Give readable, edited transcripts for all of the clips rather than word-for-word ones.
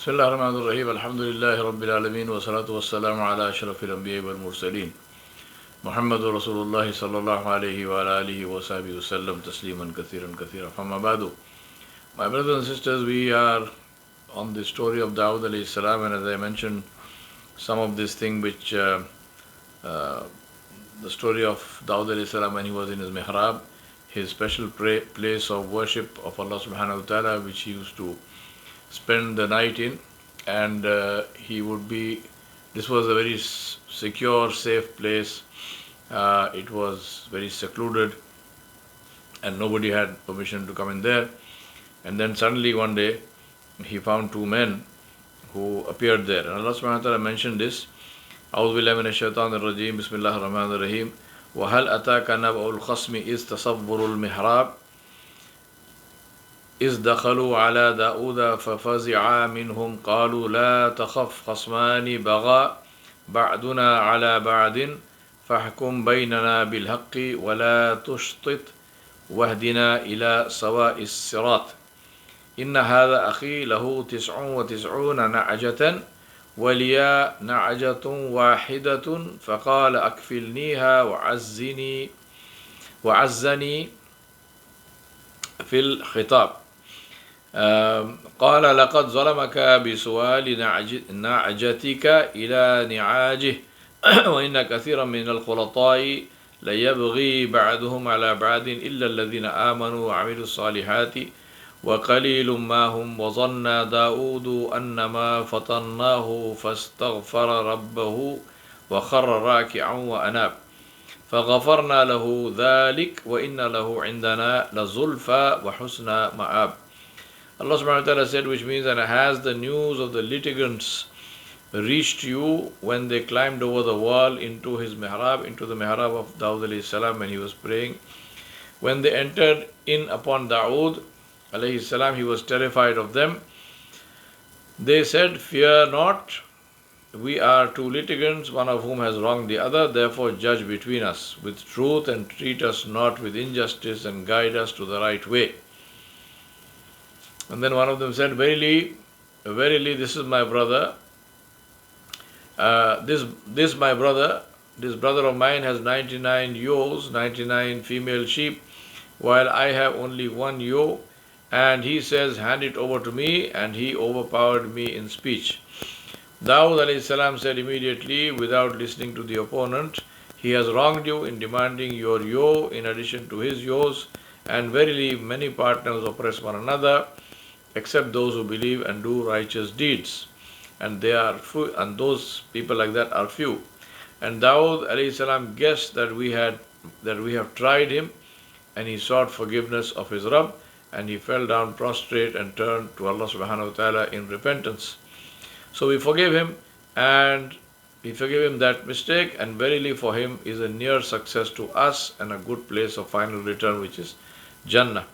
Bismillah ar-Rahman ar-Rahim. Alhamdulillahi Rabbil Alameen. Wa salatu wa salamu ala ashrafil Anbiya wal Mursaleen. Muhammadur Rasulullah sallallahu alayhi wa ala alihi wa sahbihi wa sallam tasliman kathiran kathira. Famma ba'du. My brothers and sisters, we are on the story of Dawud alayhi salam, and as I mentioned, some of this thing which the story of Dawud alayhi salam when he was in his mihrab, his special place of worship of Allah subhanahu wa ta'ala, which he used to spend the night in, and this was a very secure, safe place. It was very secluded and nobody had permission to come in there. And then suddenly one day he found two men who appeared there, and Allah subhanahu wa ta'ala mentioned this. A'udhu billahi minash shaitanir rajim. Bismillahir rahmanir rahim. Wa hal ataka naba'ul khasmi is tasawwurul mihrab إذ دخلوا على داود ففزع منهم قالوا لا تخف خصمان بغى بعدنا على بعد فاحكم بيننا بالحق ولا تشطط واهدنا إلى سواء الصراط إن هذا أخي له 99 نعجة ولي نعجة واحدة فقال أكفلنيها وعزني في الخطاب قال لقد ظلمك بسؤال نعجتك إلى نعاجه وإن كثيرا من الخلطاء ليبغي بعضهم على بعض إلا الذين آمنوا وعملوا الصالحات وقليل ما هم وظن داود أنما فتناه فاستغفر ربه وخر راكعا وأناب فغفرنا له ذلك وإن له عندنا لزلفى وحسن مآب. Allah subhanahu wa ta'ala said, which means, and has the news of the litigants reached you when they climbed over the wall into his mihrab, into the mihrab of Dawud alayhi salam when he was praying. When they entered in upon Dawud alayhi salam, he was terrified of them. They said, fear not, we are two litigants, one of whom has wronged the other, therefore judge between us with truth and treat us not with injustice and guide us to the right way. And then one of them said, verily, verily, this is my brother. This brother of mine has 99 ewes, 99 female sheep, while I have only one ewe. And he says, hand it over to me, and he overpowered me in speech. Dawud alayhi salam said immediately, without listening to the opponent, he has wronged you in demanding your ewe in addition to his ewes, and verily many partners oppress one another, except those who believe and do righteous deeds, and they are few, and those people like that are few. And Dawud alayhi salam guessed that we have tried him, and he sought forgiveness of his Rabb, and he fell down prostrate and turned to Allah subhanahu wa ta'ala in repentance. So we forgave him, and we forgave him that mistake, and verily for him is a near success to us and a good place of final return, which is Jannah.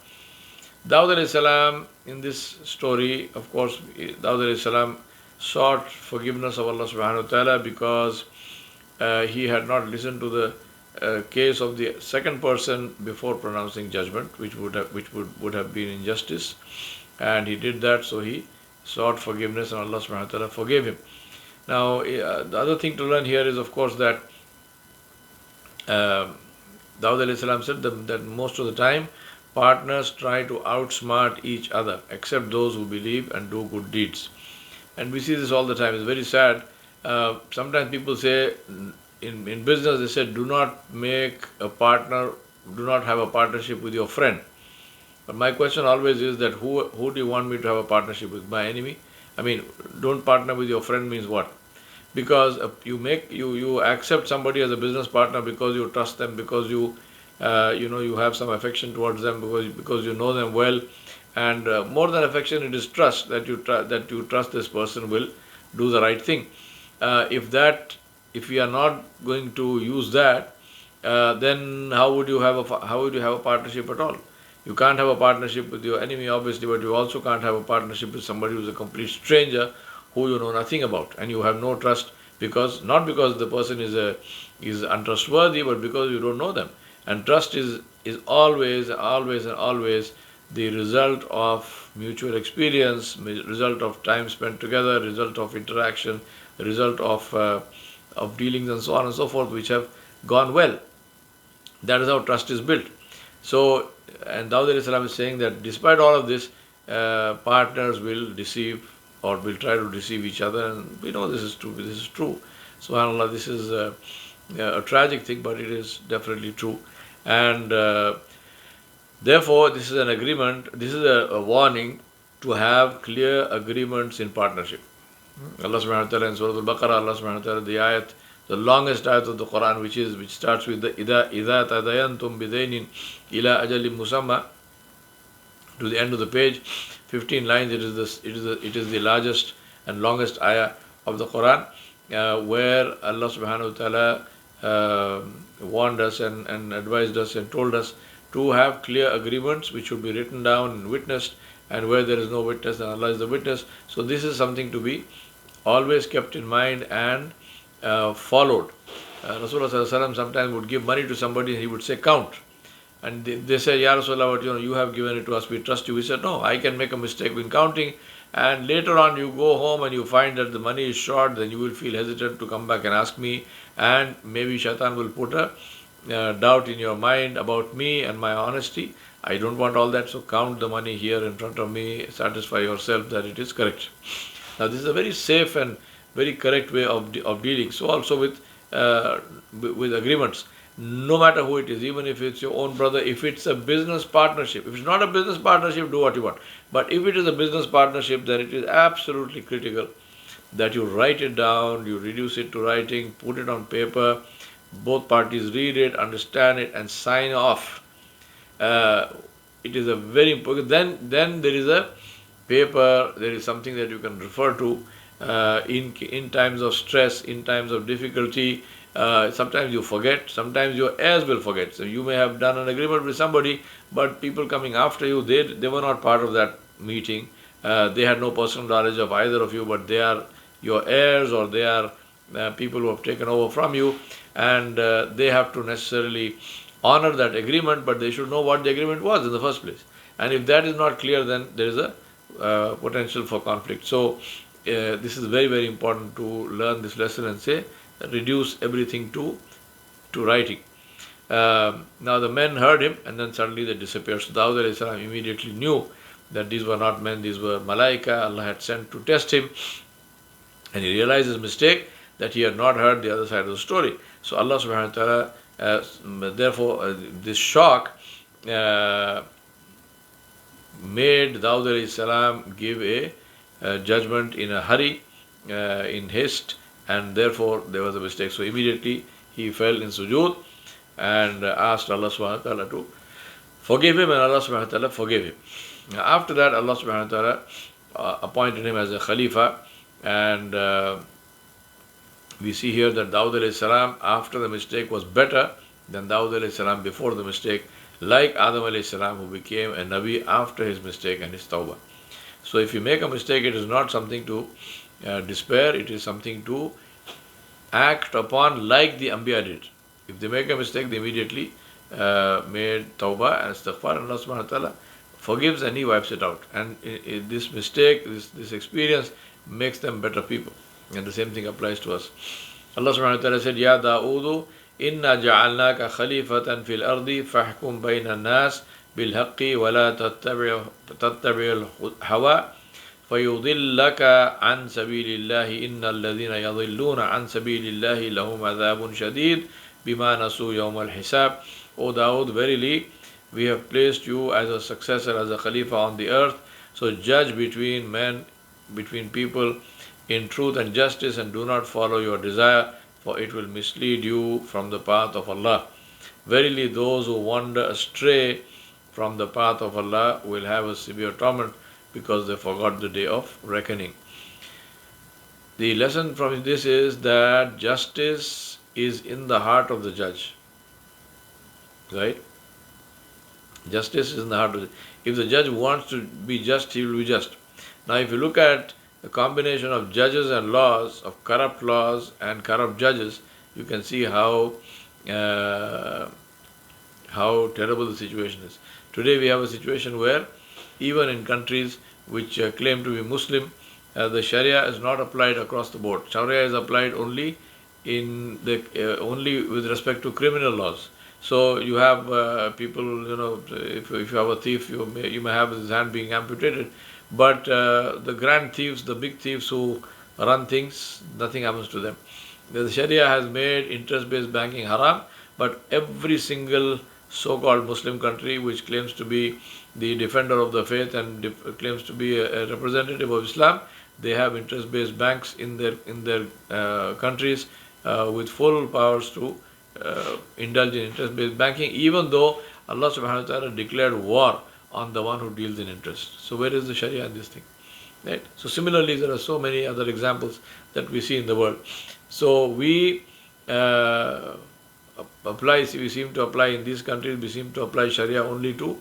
Dawud alayhi salam, in this story, of course, Dawud alayhi salam sought forgiveness of Allah subhanahu wa ta'ala because he had not listened to the case of the second person before pronouncing judgment, which would have been injustice, and he did that, so he sought forgiveness and Allah subhanahu wa ta'ala forgave him. Now, the other thing to learn here is, of course, that Dawud alayhi salam said that most of the time partners try to outsmart each other, except those who believe and do good deeds. And we see this all the time. It's very sad. Sometimes people say, in business, they say, do not have a partnership with your friend. But my question always is that who do you want me to have a partnership with? My enemy? I mean, don't partner with your friend means what? Because you accept somebody as a business partner because you trust them, because you have some affection towards them, because you know them well, and more than affection, it is trust that you trust this person will do the right thing. If we are not going to use that, then how would you have a partnership at all? You can't have a partnership with your enemy, obviously, but you also can't have a partnership with somebody who is a complete stranger who you know nothing about, and you have no trust, not because the person is untrustworthy, but because you don't know them. And trust is always the result of mutual experience, result of time spent together, result of interaction, result of dealings and so on and so forth, which have gone well. That is how trust is built. So, and Dawud alayhi salam is saying that despite all of this, partners will deceive or will try to deceive each other, and we know this is true. This is true. SubhanAllah, this is a tragic thing, but it is definitely true. And therefore, this is an agreement, this is a warning to have clear agreements in partnership. Allah subhanahu wa ta'ala in Surah Al-Baqarah, Allah subhanahu wa ta'ala, the ayat, the longest ayat of the Quran, which starts with the إِذَا تَدَيَنْتُمْ بِدَيْنٍ إِلَىٰ أَجَلٍ مُسَمَّى, to the end of the page, 15 lines. It is the largest and longest ayah of the Quran, where Allah subhanahu wa ta'ala warned us and advised us and told us to have clear agreements which should be written down and witnessed, and where there is no witness, then Allah is the witness. So this is something to be always kept in mind and followed. Rasulullah sallallahu alaihi wasallam sometimes would give money to somebody and he would say, count. And they say, Ya Rasulullah, you have given it to us, we trust you. We said, no, I can make a mistake in counting. And later on you go home and you find that the money is short, then you will feel hesitant to come back and ask me. And maybe shaitan will put a doubt in your mind about me and my honesty. I don't want all that, so count the money here in front of me, satisfy yourself that it is correct. Now this is a very safe and very correct way of dealing. So also with agreements, no matter who it is, even if it's your own brother, if it's a business partnership. If it's not a business partnership, do what you want. But if it is a business partnership, then it is absolutely critical that you write it down, you reduce it to writing, put it on paper, both parties read it, understand it, and sign off. It is a very important. Then there is a paper, there is something that you can refer to in times of stress, in times of difficulty. Sometimes you forget, sometimes your heirs will forget. So you may have done an agreement with somebody, but people coming after you, they were not part of that meeting. They had no personal knowledge of either of you, but they are your heirs, or they are people who have taken over from you, and they have to necessarily honor that agreement, but they should know what the agreement was in the first place. And if that is not clear, then there is a potential for conflict. So this is very, very important to learn this lesson and say, reduce everything to writing. Now the men heard him, and then suddenly they disappeared. So Dawud alayhi salam immediately knew that these were not men, these were malaika Allah had sent to test him, and he realized his mistake, that he had not heard the other side of the story. So Allah subhanahu wa ta'ala, therefore this shock made Dawud alayhi salam give a judgment in a hurry, in haste, and therefore there was a mistake. So immediately he fell in sujood and asked Allah subhanahu wa ta'ala to forgive him, and Allah subhanahu wa ta'ala forgave him. After that, Allah subhanahu wa ta'ala appointed him as a Khalifa, and we see here that Dawud alayhi salam after the mistake was better than Dawud alayhi salam before the mistake, like Adam alayhi salam, who became a Nabi after his mistake and his tawbah. So if you make a mistake, it is not something to despair, it is something to act upon, like the Anbiya did. If they make a mistake, they immediately made tawbah and istighfar, and Allah subhanahu wa ta'ala forgives and He wipes it out. And this mistake, this experience makes them better people. And the same thing applies to us. Allah subhanahu wa ta'ala said, Ya Dawood, inna ja'alnaka khalifatan fil ardi fahkum bayna nas bil haqqi wa la tattabi'ul hawa fayudillaka an sabilillahi innal ladhina yadhilluna an sabilillahi lahum adhabun shadid bima nasu yawm al-hisab. O Dawood, verily we have placed you as a successor, as a khalifa on the earth. So judge between men, between people, in truth and justice, and do not follow your desire, for it will mislead you from the path of Allah. Verily those who wander astray from the path of Allah will have a severe torment, because they forgot the day of reckoning. The lesson from this is that justice is in the heart of the judge. Right? Justice is in the heart of the judge. If the judge wants to be just, he will be just. Now if you look at the combination of judges and laws, of corrupt laws and corrupt judges, you can see how terrible the situation is. Today we have a situation where even in countries which claim to be Muslim, the Sharia is not applied across the board. Sharia is applied only only with respect to criminal laws. So you have people, if you have a thief, you may have his hand being amputated, but the grand thieves, the big thieves who run things, nothing happens to them. The Sharia has made interest-based banking haram, but every single so-called Muslim country which claims to be the defender of the faith and claims to be a representative of Islam, they have interest-based banks in their countries with full powers to indulge in interest-based banking, even though Allah subhanahu wa ta'ala declared war on the one who deals in interest. So where is the Sharia in this thing? Right? So similarly, there are so many other examples that we see in the world. So we we seem to apply in these countries, we seem to apply Sharia only to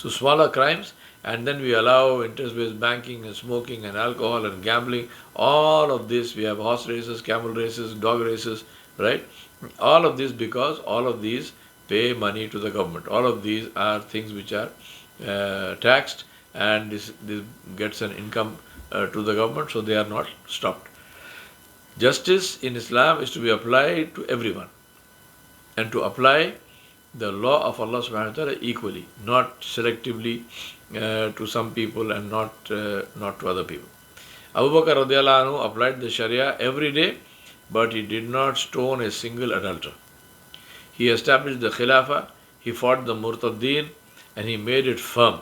smaller crimes, and then we allow interest-based banking and smoking and alcohol and gambling. All of this, we have horse races, camel races, dog races, right? All of this because all of these pay money to the government. All of these are things which are taxed, and this gets an income to the government, so they are not stopped. Justice in Islam is to be applied to everyone, and to apply the law of Allah subhanahu wa ta'ala equally, not selectively to some people and not to other people. Abu Bakr radiallahu anhu applied the Sharia every day, but he did not stone a single adulterer. He established the Khilafah, he fought the Murtaddeen, and he made it firm.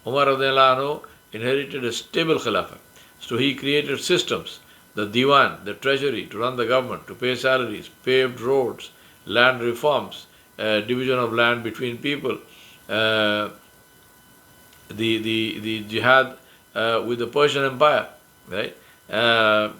Umar radiallahu anhu inherited a stable Khilafah, so he created systems, the Diwan, the treasury, to run the government, to pay salaries, paved roads, land reforms, division of land between people, the jihad with the Persian Empire, right? And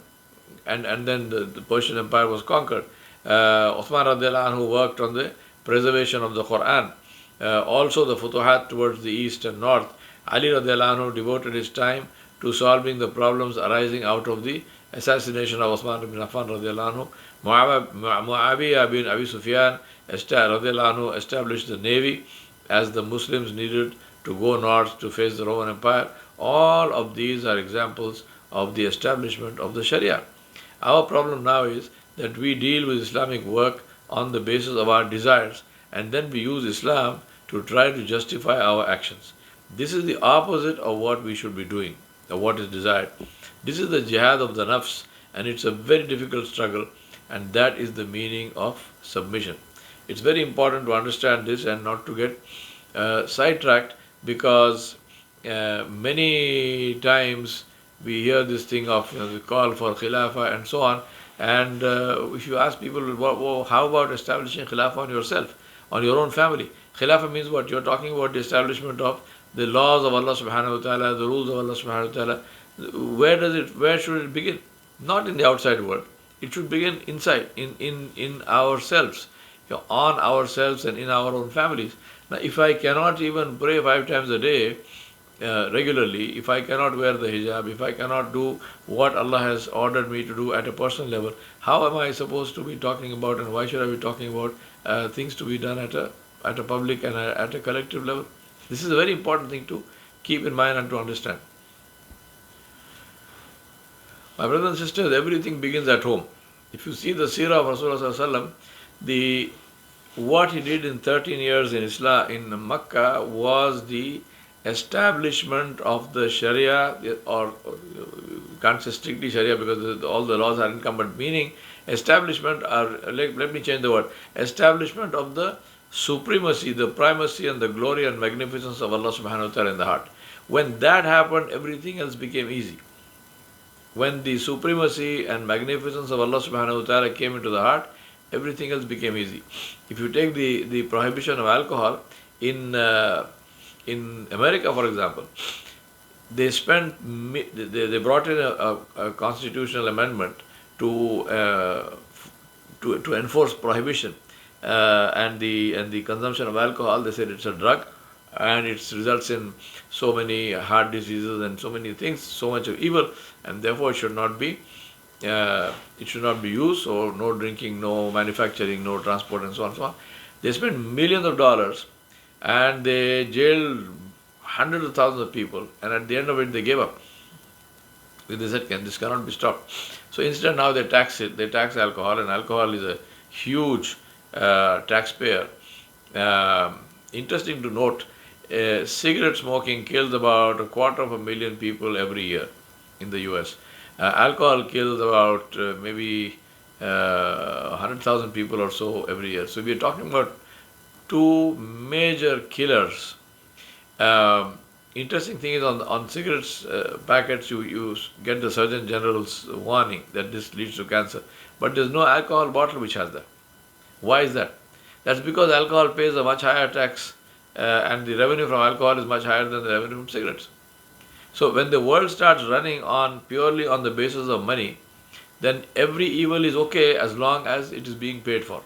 then the Persian Empire was conquered. Uthman radiallahu anhu worked on the preservation of the Quran. Also the Futuhat towards the east and north. Ali radiallahu anhu devoted his time to solving the problems arising out of the assassination of Uthman ibn Affan radiallahu anhu. Muawiyah bin Abi Sufyan radiallahu anhu established the navy as the Muslims needed to go north to face the Roman Empire. All of these are examples of the establishment of the Sharia. Our problem now is that we deal with Islamic work on the basis of our desires, and then we use Islam to try to justify our actions. This is the opposite of what we should be doing, of what is desired. This is the jihad of the nafs, and it's a very difficult struggle, and that is the meaning of submission. It's very important to understand this and not to get sidetracked, because many times we hear this thing of the call for Khilafah and so on, and if you ask people, well, how about establishing Khilafah on yourself, on your own family? Khilafah means what? You're talking about the establishment of the laws of Allah subhanahu wa ta'ala, the rules of Allah subhanahu wa ta'ala. Where should it begin? Not in the outside world. It should begin inside, in ourselves, on ourselves and in our own families. Now, if I cannot even pray 5 times a day regularly, if I cannot wear the hijab, if I cannot do what Allah has ordered me to do at a personal level, how am I supposed to be talking about, and why should I be talking about things to be done at a public and at a collective level? This is a very important thing to keep in mind and to understand. My brothers and sisters, everything begins at home. If you see the seerah of Rasulullah sallallahu, what he did in 13 years in Islam, in Makkah, was the establishment of the Sharia, or can't say strictly Sharia because all the laws are income, but meaning establishment, or let me change the word, establishment of the supremacy, the primacy and the glory and magnificence of Allah subhanahu wa ta'ala in the heart. When that happened, everything else became easy. When the supremacy and magnificence of Allah subhanahu wa ta'ala came into the heart, everything else became easy. If you take the prohibition of alcohol in America, for example, they brought in a constitutional amendment to enforce prohibition and the consumption of alcohol. They said it's a drug and it results in so many heart diseases and so many things, so much of evil, and therefore it should not be used, or no drinking, no manufacturing, no transport, and so on and so on. They spent millions of dollars and they jailed hundreds of thousands of people, and at the end of it they gave up. They said, this cannot be stopped. So instead now they tax it. They tax alcohol, and alcohol is a huge taxpayer. Interesting to note, cigarette smoking kills about 250,000 people every year in the US. Alcohol kills about maybe 100,000 people or so every year. So we are talking about two major killers. Interesting thing is on cigarettes packets you get the Surgeon General's warning that this leads to cancer, but there's no alcohol bottle which has that. Why is that? That's because alcohol pays a much higher tax, and the revenue from alcohol is much higher than the revenue from cigarettes. So when the world starts running on purely on the basis of money, then every evil is okay as long as it is being paid for.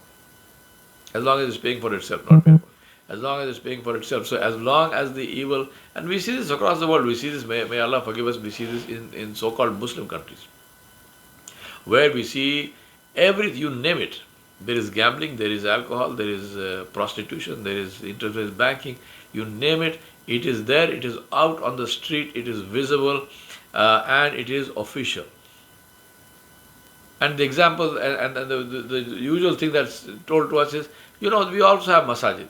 As long as it's paying for itself, not paid for. As long as it's paying for itself. So as long as the evil, and we see this across the world, we see this, may Allah forgive us, we see this in so-called Muslim countries, where we see everything, you name it. There is gambling, there is alcohol, there is prostitution, there is interest banking, you name it, it is there, it is out on the street, it is visible, and it is official. And the example, and the usual thing that's told to us is, we also have masajid.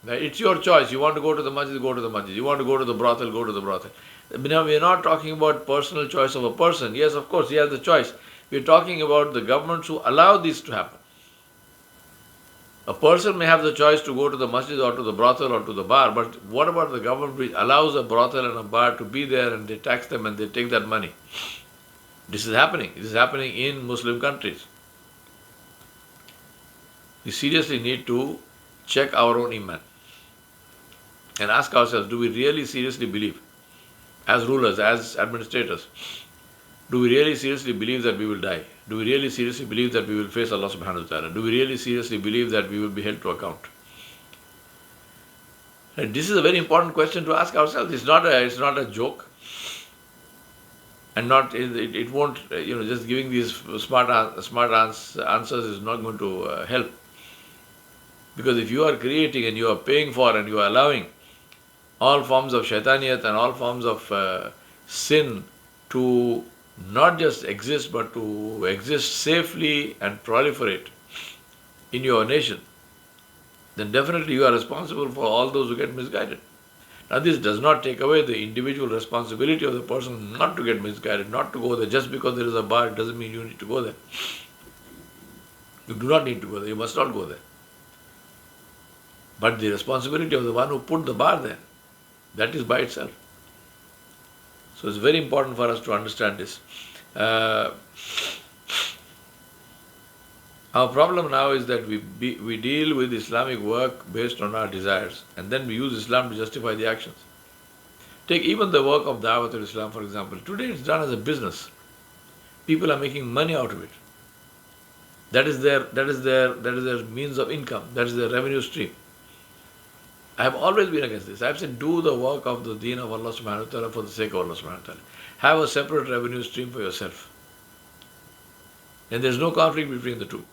Right? It's your choice. You want to go to the masjid, go to the masjid. You want to go to the brothel, go to the brothel. Now, we are not talking about personal choice of a person. Yes, of course, he has the choice. We are talking about the governments who allow this to happen. A person may have the choice to go to the masjid or to the brothel or to the bar, but what about the government which allows a brothel and a bar to be there, and they tax them and they take that money? This is happening. It is happening in Muslim countries. We seriously need to check our own iman and ask ourselves, do we really seriously believe, as rulers, as administrators, do we really seriously believe that we will die? Do we really seriously believe that we will face Allah subhanahu wa ta'ala? Do we really seriously believe that we will be held to account? And this is a very important question to ask ourselves. It's not a joke. And it won't, just giving these smart answers is not going to help. Because if you are creating and you are paying for and you are allowing all forms of shaitaniyat and all forms of sin to not just exist, but to exist safely and proliferate in your nation, then definitely you are responsible for all those who get misguided. Now, this does not take away the individual responsibility of the person not to get misguided, not to go there. Just because there is a bar, it doesn't mean you need to go there. You do not need to go there. You must not go there. But the responsibility of the one who put the bar there, that is by itself. So it's very important for us to understand this. Our problem now is that we deal with Islamic work based on our desires, and then we use Islam to justify the actions. Take even the work of Dawat al-Islam, for example. Today it's done as a business. People are making money out of it. That is their means of income. That is their revenue stream. I have always been against this. I have said, do the work of the deen of Allah subhanahu wa ta'ala for the sake of Allah subhanahu wa ta'ala. Have a separate revenue stream for yourself. And there is no conflict between the two.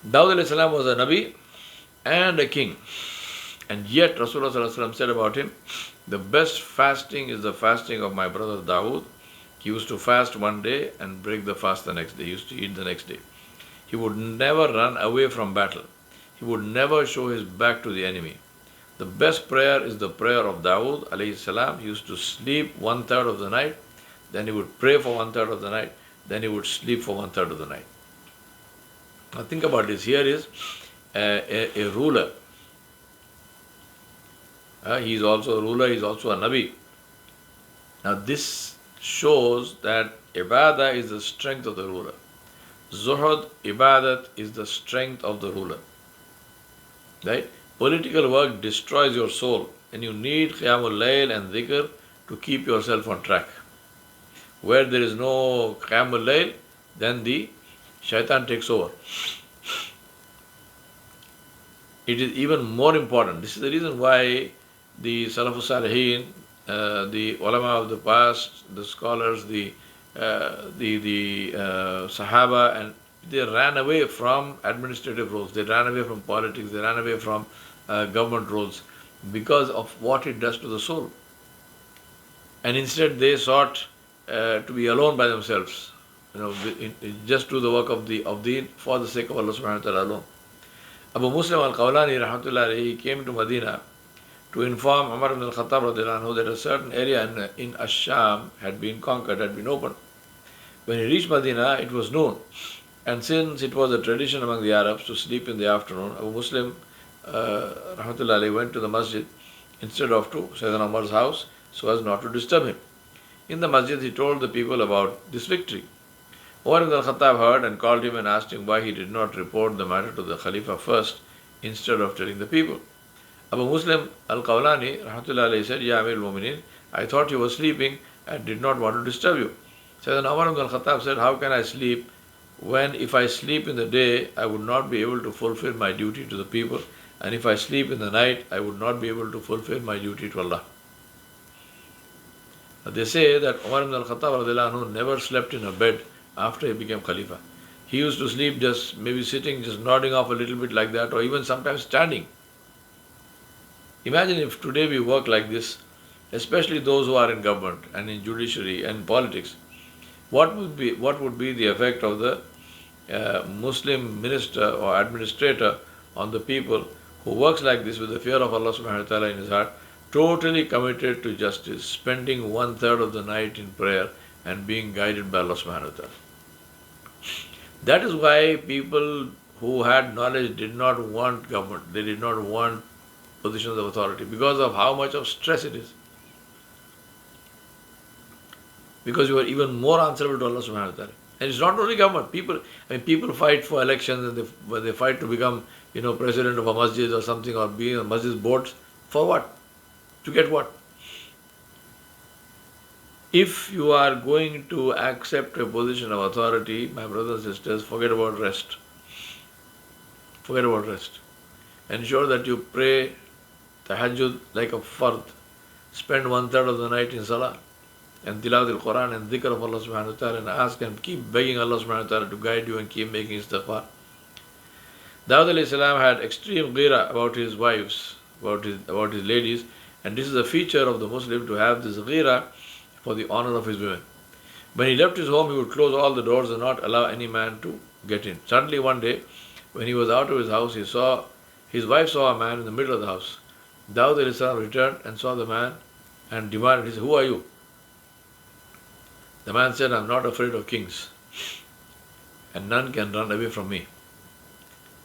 Dawud alayhi salam was a Nabi and a king. And yet Rasulullah sallallahu alaihi wasallam said about him, the best fasting is the fasting of my brother Dawud. He used to fast one day and break the fast the next day. He used to eat the next day. He would never run away from battle. He would never show his back to the enemy. The best prayer is the prayer of Dawud alayhi salam. He used to sleep 1/3 of the night, then he would pray for 1/3 of the night, then he would sleep for 1/3 of the night. Now think about this. Here is a ruler. He is also a ruler, he is also a Nabi. Now this shows that ibadah is the strength of the ruler. Zuhud, ibadat is the strength of the ruler. Right? Political work destroys your soul, and you need qiyamul layl and dhikr to keep yourself on track. Where there is no qiyamul layl, then the shaitan takes over. It is even more important. This is the reason why the Salafus Salihin, the ulama of the past, the scholars, the Sahaba, and they ran away from administrative roles. They ran away from politics. They ran away from government roles because of what it does to the soul. And instead they sought to be alone by themselves, just do the work of deen for the sake of Allah subhanahu wa ta'ala alone. Abu Muslim al-Qawlani rahmatullah alayhi, he came to Medina to inform Umar ibn al-Khattab radiallahu anhu that a certain area in Ash-Sham had been conquered, had been opened. When he reached Medina, it was noon. And since it was a tradition among the Arabs to sleep in the afternoon, Abu Muslim rahmatullah alayhi went to the masjid instead of to Sayyidina Umar's house so as not to disturb him. In the masjid, he told the people about this victory. Umar ibn al-Khattab heard and called him and asked him why he did not report the matter to the Khalifa first instead of telling the people. Abu Muslim al-Qawlani rahmatullah alayhi said, Ya Amir al-Mu'mineen, I thought you were sleeping and did not want to disturb you. Sayyidina Umar ibn al-Khattab said, how can I sleep when if I sleep in the day, I would not be able to fulfill my duty to the people, and if I sleep in the night, I would not be able to fulfill my duty to Allah. They say that Umar ibn al-Khattab radiallahu anhu never slept in a bed after he became Khalifa. He used to sleep just maybe sitting, just nodding off a little bit like that, or even sometimes standing. Imagine if today we work like this, especially those who are in government and in judiciary and politics. What would be the effect of the Muslim minister or administrator on the people who works like this with the fear of Allah subhanahu wa ta'ala in his heart, totally committed to justice, spending 1/3 of the night in prayer and being guided by Allah subhanahu wa ta'ala. That is why people who had knowledge did not want government, they did not want positions of authority because of how much of stress it is. Because you are even more answerable to Allah subhanahu wa ta'ala. And it's not only government. People fight for elections and they fight to become, president of a masjid or something, or be on masjid boards. For what? To get what? If you are going to accept a position of authority, my brothers and sisters, forget about rest. Forget about rest. Ensure that you pray tahajjud like a fard. Spend 1/3 of the night in salah and tilawat al-Quran and dhikr of Allah subhanahu wa ta'ala, and ask and keep begging Allah subhanahu wa ta'ala to guide you and keep making istighfar. Dawud alayhi salam had extreme ghira about his wives, about his ladies, and this is a feature of the Muslim to have this ghira for the honor of his women. When he left his home, he would close all the doors and not allow any man to get in. Suddenly one day, when he was out of his house, his wife saw a man in the middle of the house. Dawud alayhi salam returned and saw the man and demanded, he said, who are you? The man said, I'm not afraid of kings, and none can run away from me.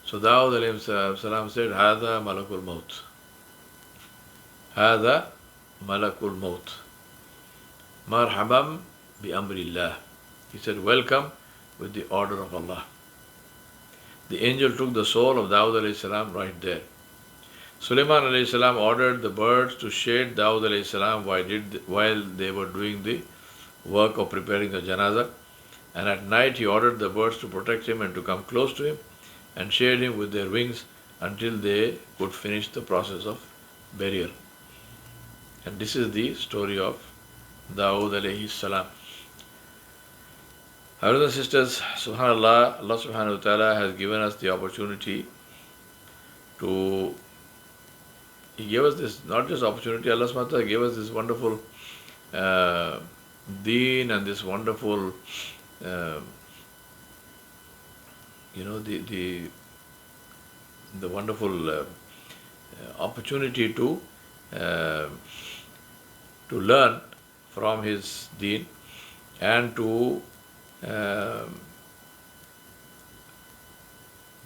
So Dawud alayhi salam said, Hada malakul maut. Hada malakul maut. Marhabam bi amrillah. He said, welcome with the order of Allah. The angel took the soul of Dawud alayhi salam right there. Sulaiman alayhi salam ordered the birds to shade Dawud alayhi salam while they were doing the work of preparing the janazah, and at night he ordered the birds to protect him and to come close to him and shade him with their wings until they could finish the process of burial. And this is the story of Dawud alayhi salam. Our brothers and sisters, subhanallah, Allah subhanahu wa ta'ala has given us the opportunity He gave us this, not just opportunity, Allah subhanahu wa ta'ala gave us this wonderful deen and this wonderful, the wonderful opportunity to learn from his deen and to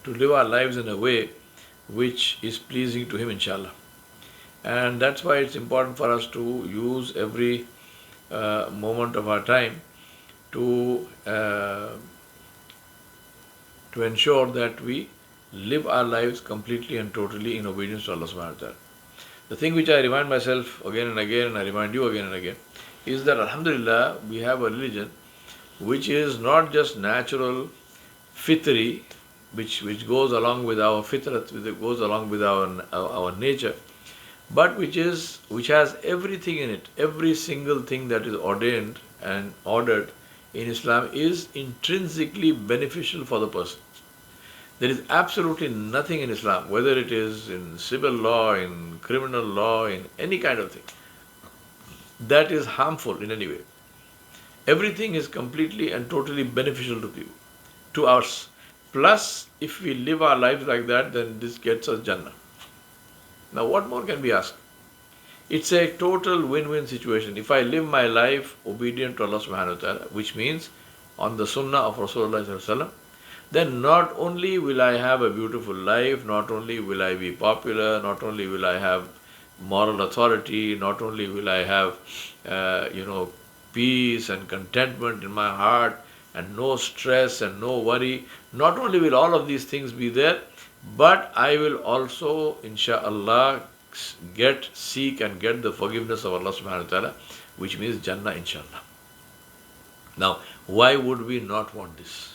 live our lives in a way which is pleasing to him, inshallah. And that's why it's important for us to use every moment of our time to ensure that we live our lives completely and totally in obedience to Allah subhanahu wa ta'ala. The thing which I remind myself again and again, and I remind you again and again, is that alhamdulillah, we have a religion which is not just natural, fitri, which goes along with our fitrat, which goes along with our nature, but which has everything in it. Every single thing that is ordained and ordered in Islam is intrinsically beneficial for the person. There is absolutely nothing in Islam, whether it is in civil law, in criminal law, in any kind of thing, that is harmful in any way. Everything is completely and totally beneficial to people, to us. Plus, if we live our lives like that, then this gets us Jannah. Now, what more can we ask? It's a total win-win situation. If I live my life obedient to Allah subhanahu wa ta'ala, which means on the sunnah of Rasulullah sallallahu alaihi wasallam, then not only will I have a beautiful life, not only will I be popular, not only will I have moral authority, not only will I have, peace and contentment in my heart and no stress and no worry, not only will all of these things be there, but I will also, insha'Allah, seek and get the forgiveness of Allah subhanahu wa ta'ala, which means Jannah, inshallah. Now, why would we not want this?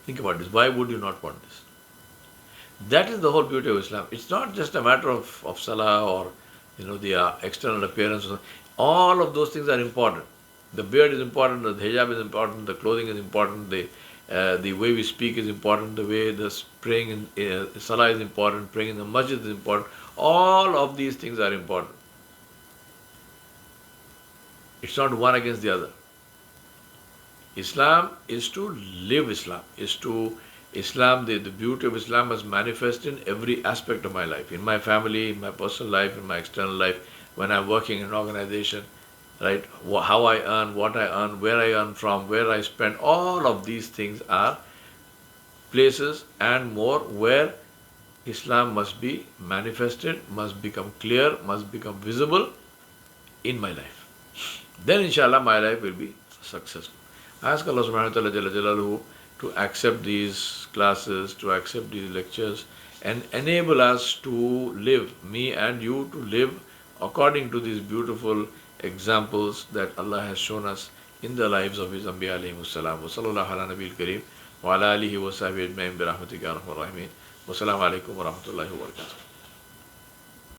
Think about this. Why would you not want this? That is the whole beauty of Islam. It's not just a matter of salah or the external appearance. All of those things are important. The beard is important, the hijab is important, the clothing is important, the way we speak is important, the way the praying in salah is important, praying in the masjid is important. All of these things are important. It's not one against the other. Islam is to live Islam, the beauty of Islam must manifest in every aspect of my life, in my family, in my personal life, in my external life, when I'm working in an organization, right? How I earn, what I earn, where I earn from, where I spend, all of these things are places and more where Islam must be manifested, must become clear, must become visible in my life. Then inshallah my life will be successful. I ask Allah subhanahu wa ta'ala Jalla Jalaluhu to accept these classes, to accept these lectures and enable us to live, me and you to live according to these beautiful examples that Allah has shown us in the lives of His Anbiya alayhimus salam. Wa sallallahu ala nabiyil kareem wa ala alihi wa sahbihi ajma'in bi rahmatika ya arhamar rahimin. Wa salamu alaykum wa rahmatullahi wa barakatuh.